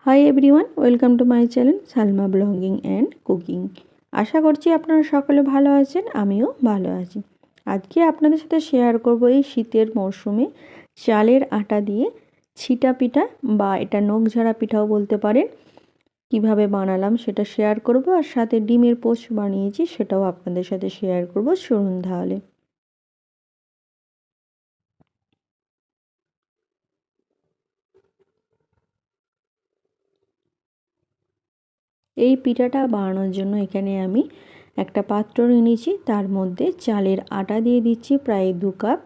High everyone, welcome to my channel Salma blogging and cooking. আশা করছি আপনারা সকলে ভালো আছেন, আমিও ভালো আছি। আজকে আপনাদের সাথে শেয়ার করব এই শীতের মরশুমে চালের আটা দিয়ে ছিটা পিঠা বা এটা নখঝাড়া পিঠাও বলতে পারেন। কিভাবে বানালাম সেটা শেয়ার করব, আর সাথে ডিমের পোচ বানিয়েছি সেটাও আপনাদের সাথে শেয়ার করব। শুনুন তাহলে। এই পিঠাটা বানানোর জন্য এখানে আমি একটা পাত্র নিয়ে নিয়েছি, তার মধ্যে চালের আটা দিয়ে দিচ্ছি প্রায় 2 কাপ।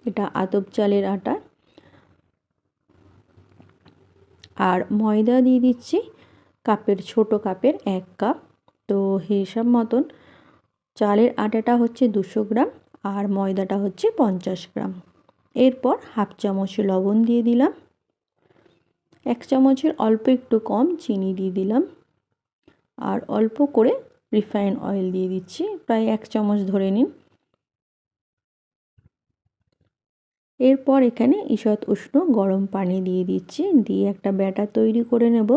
এটা আতপ চালের আটা। আর ময়দা দিয়ে দিচ্ছি ছোট কাপের 1 কাপ। তো হিসাব মতন চালের আটাটা হচ্ছে 200 গ্রাম আর ময়দাটা হচ্ছে 50 গ্রাম। এরপর হাফ চামচ লবণ দিয়ে দিলাম, 1 চামচের অল্প একটু কম চিনি দিয়ে দিলাম, আর অল্প করে রিফাইন অয়েল দিয়ে দিচ্ছি, প্রায় 1 চামচ ধরে নিন। এরপর এখানে ঈষৎ উষ্ণ গরম পানি দিয়ে দিচ্ছি, দিয়ে একটা ব্যাটার তৈরি করে নেব।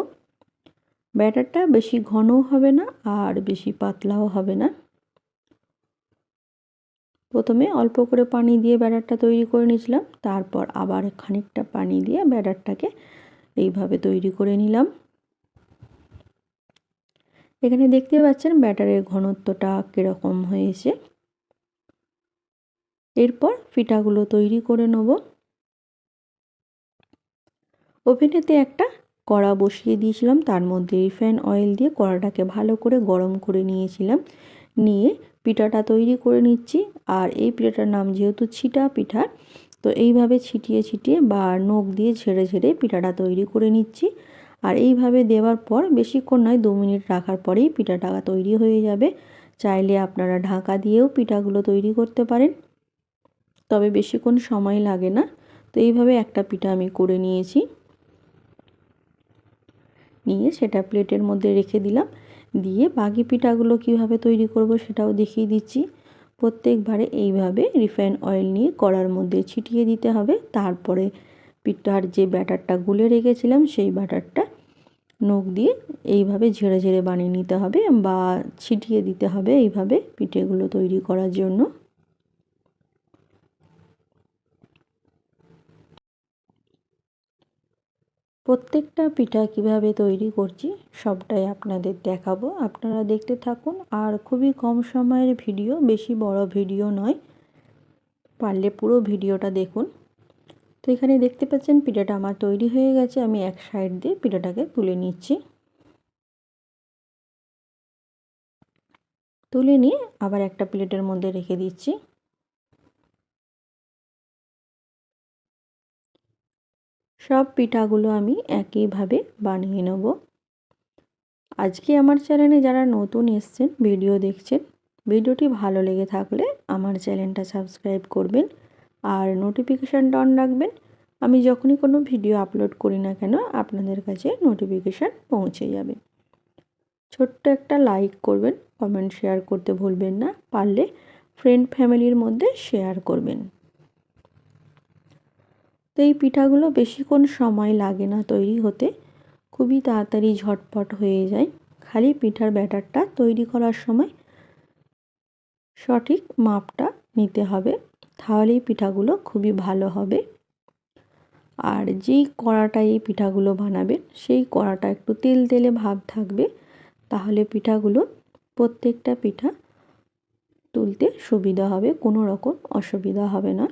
ব্যাটারটা বেশি ঘনও হবে না আর বেশি পাতলাও হবে না। প্রথমে অল্প করে পানি দিয়ে ব্যাটারটা তৈরি করে নিয়েছিলাম, তারপর আবার খানিকটা পানি দিয়ে ব্যাটারটাকে এইভাবে তৈরি করে নিলাম। এখানে দেখতে পাচ্ছেন ব্যাটারের ঘনত্বটা কীরকম হয়েছে। এরপর পিঠাগুলো তৈরি করে নেব। ওভেনেতে একটা কড়া বসিয়ে দিয়েছিলাম, তার মধ্যে রিফাইন অয়েল দিয়ে কড়াটাকে ভালো করে গরম করে নিয়েছিলাম। নিয়ে পিঠাটা তৈরি করে নিচ্ছি। আর এই পিঠাটার নাম যেহেতু ছিটা পিঠা, তো এইভাবে ছিটিয়ে ছিটিয়ে বা নখ দিয়ে ঝেড়ে ঝেড়ে পিঠাটা তৈরি করে নিচ্ছি। আর এইভাবে দেওয়ার পর বেশিক্ষণ নয়, 2 মিনিট রাখার পরেই পিঠাটা তৈরি হয়ে যাবে। চাইলে আপনারা ঢাকা দিয়েও পিঠাগুলো তৈরি করতে পারেন, তবে বেশিক্ষণ সময় লাগে না। তো এইভাবে একটা পিঠা আমি করে নিয়েছি, নিয়ে সেটা প্লেটের মধ্যে রেখে দিলাম। দিয়ে বাকি পিঠাগুলো কিভাবে তৈরি করব সেটাও দেখিয়ে দিচ্ছি। প্রত্যেকবারে এইভাবে রিফাইন অয়েল নিয়ে কড়ার মধ্যে ছিটিয়ে দিতে হবে। তারপরে পিঠার যে ব্যাটারটা গুলে রেখেছিলাম সেই ব্যাটারটা নখ দিয়ে এইভাবে ঝেড়ে ঝেড়ে বানিয়ে নিতে হবে বা ছিটিয়ে দিতে হবে এইভাবে পিঠেগুলো তৈরি করার জন্য। প্রত্যেকটা পিঠা কিভাবে তৈরি করছি সবটাই আপনাদের দেখাবো, আপনারা দেখতে থাকুন। আর খুবই কম সময়ের ভিডিও, বেশি বড় ভিডিও নয়, পারলে পুরো ভিডিওটা দেখুন। তো এখানে দেখতে পাচ্ছেন পিঠাটা আমার তৈরি হয়ে গেছে। আমি এক সাইড দিয়ে পিঠাটাকে তুলে নিচ্ছি। তুলে নিয়ে আবার একটা প্লেটের মধ্যে রেখে দিচ্ছি। সব পিঠাগুলো আমি একইভাবে বানিয়ে নেব। আজকে আমার চ্যানেলে যারা নতুন এসছেন, ভিডিও দেখছেন, ভিডিওটি ভালো লেগে থাকলে আমার চ্যানেলটা সাবস্ক্রাইব করবেন আর নোটিফিকেশানটা অন রাখবেন। আমি যখনই কোনো ভিডিও আপলোড করি না কেন আপনাদের কাছে নোটিফিকেশান পৌঁছে যাবে। ছোট্ট একটা লাইক করবেন, কমেন্ট শেয়ার করতে ভুলবেন না, পারলে ফ্রেন্ড ফ্যামিলির মধ্যে শেয়ার করবেন। তো এই পিঠাগুলো বেশিক্ষণ সময় লাগে না তৈরি হতে, খুবই তাড়াতাড়ি ঝটপট হয়ে যায়। খালি পিঠার ব্যাটারটা তৈরি করার সময় সঠিক মাপটা নিতে হবে, তাহলেই পিঠাগুলো খুবই ভালো হবে। আর যেই কড়াটায় এই পিঠাগুলো বানাবেন সেই কড়াটা একটু তেল তেলে ভাব থাকবে, তাহলে পিঠাগুলো প্রত্যেকটা পিঠা তুলতে সুবিধা হবে, কোনো রকম অসুবিধা হবে না।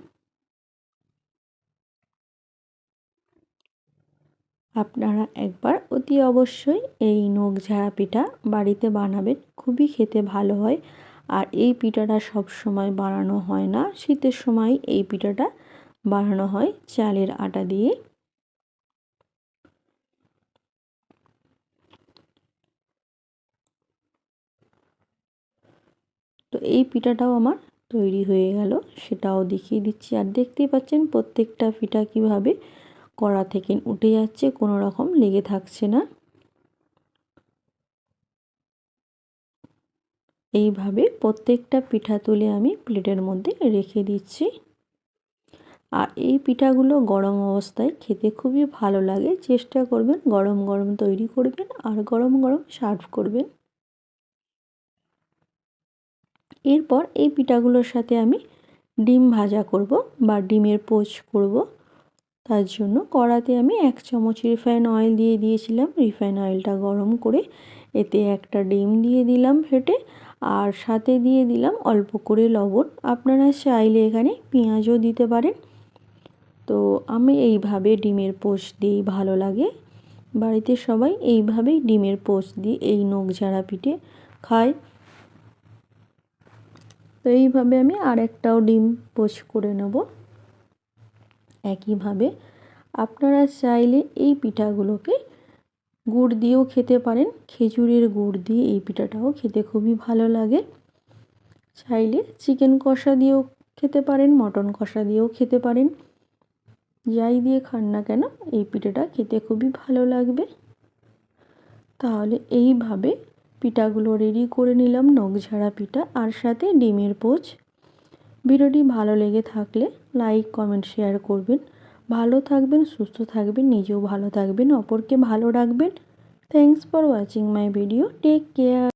আপনারা একবার অতি অবশ্যই এই নখঝাড়া পিঠা বাড়িতে বানাবেন, খুবই খেতে ভালো হয়। আর এই পিঠাটা সব সময় বানানো হয় না, শীতের সময় এই পিঠাটা বানানো হয় চালের আটা দিয়ে। তো এই পিঠাটাও আমার তৈরি হয়ে গেল, সেটাও দেখিয়ে দিচ্ছি। আর দেখতেই পাচ্ছেন প্রত্যেকটা পিঠা কীভাবে কড়া থেকে উঠে যাচ্ছে, কোনো রকম লেগে থাকছে না। এইভাবে প্রত্যেকটা পিঠা তুলে আমি প্লেটের মধ্যে রেখে দিচ্ছি। আর এই পিঠাগুলো গরম অবস্থায় খেতে খুবই ভালো লাগে। চেষ্টা করবেন গরম গরম তৈরি করবেন আর গরম গরম সার্ভ করবেন। এরপর এই পিঠাগুলোর সাথে আমি ডিম ভাজা করব বা ডিমের পোচ করব। তার জন্য কড়াতে আমি 1 চামচ রিফাইন অয়েল দিয়ে দিয়েছিলাম। রিফাইন অয়েলটা গরম করে এতে একটা ডিম দিয়ে দিলাম ফেটে, আর সাথে দিয়ে দিলাম অল্প করে লবণ। আপনারা চাইলে এখানে পেঁয়াজও দিতে পারেন। তো আমি এইভাবে ডিমের পোচ দিয়েই ভালো লাগে। বাড়িতে সবাই এইভাবেই ডিমের পোচ দিয়ে এই নকঝাড়া পিঠে খায়। তো এইভাবে আমি আরেকটাও ডিম পোচ করে নেব একইভাবে। আপনারা চাইলে এই পিঠাগুলোকে গুড় দিয়েও খেতে পারেন। খেজুরের গুড় দিয়ে এই পিঠাটাও খেতে খুবই ভালো লাগে। চাইলে চিকেন কষা দিয়েও খেতে পারেন, মটন কষা দিয়েও খেতে পারেন। যাই দিয়ে খান না কেন এই পিঠাটা খেতে খুবই ভালো লাগবে। তাহলে এইভাবে পিঠাগুলো রেডি করে নিলাম, নকঝাড়া পিঠা আর সাথে ডিমের পোচ। ভিডিওটি ভালো লেগে থাকলে লাইক, কমেন্ট, শেয়ার করবেন। ভালো থাকবেন, সুস্থ থাকবেন, নিজেও ভালো থাকবেন, অপরকে ভালো রাখবেন। Thanks for watching my video. Take care.